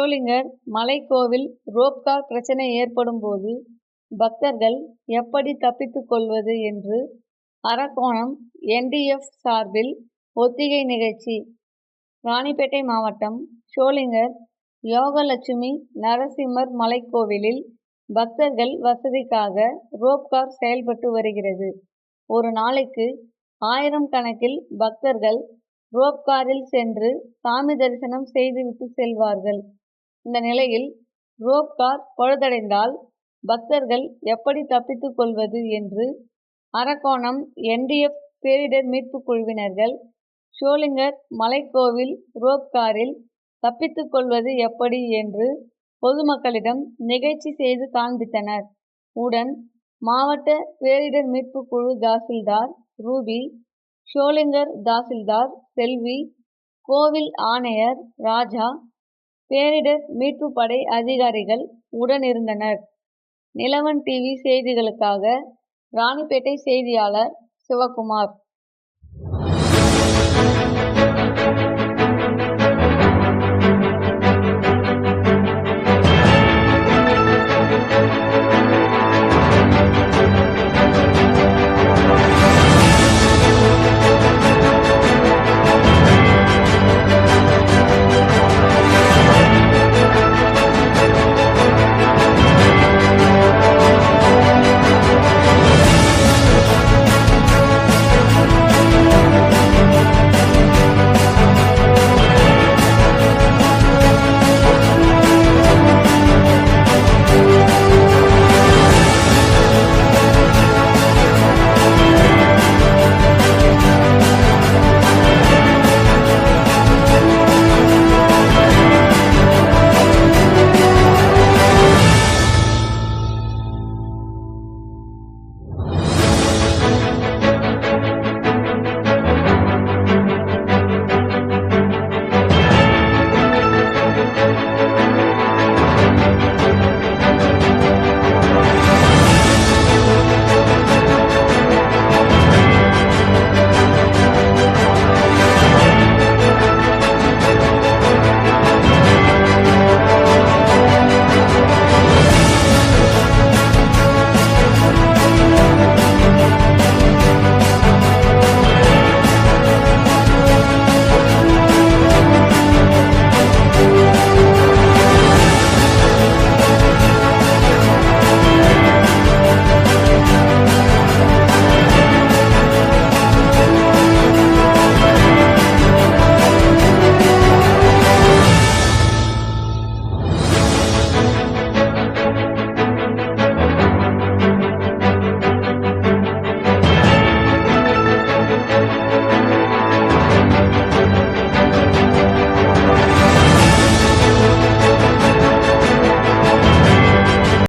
Sholinghur மலைக்கோவில் rope car பிரச்சனை ஏற்படும் போது பக்தர்கள் எப்படி தப்பித்துக் கொள்வது என்று அரக்கோணம் என்டிஎஃப் சார்பில் ஒத்திகை நிகழ்ச்சி. ராணிப்பேட்டை மாவட்டம் ஷோலிங்கர் யோகலட்சுமி நரசிம்மர் மலைக்கோவிலில் பக்தர்கள் வசதிக்காக ரோப்கார் செயல்பட்டு வருகிறது. ஒரு நாளைக்கு 1000 கணக்கில் பக்தர்கள் ரோப்காரில் சென்று சாமி தரிசனம் செய்துவிட்டு செல்வார்கள். இந்த நிலையில் ரோப்கார் பழுதடைந்தால் பக்தர்கள் எப்படி தப்பித்துக் கொள்வது என்று அரக்கோணம் என்டிஎஃப் பேரிடர் மீட்பு குழுவினர்கள் ஷோலிங்கர் மலைக்கோவில் ரோப்காரில் தப்பித்துக் கொள்வது எப்படி என்று பொதுமக்களிடம் நிகழ்ச்சி செய்து காண்பித்தனர். உடன் மாவட்ட பேரிடர் மீட்பு குழு தாசில்தார் ரூபி, ஷோலிங்கர் தாசில்தார் செல்வி, கோவில் ஆணையர் ராஜா, பேரிடர் மீட்பு படை அதிகாரிகள் உடனிருந்தனர். நிலவன் டிவி செய்திகளுக்காக ராணிப்பேட்டை செய்தியாளர் சிவகுமார்.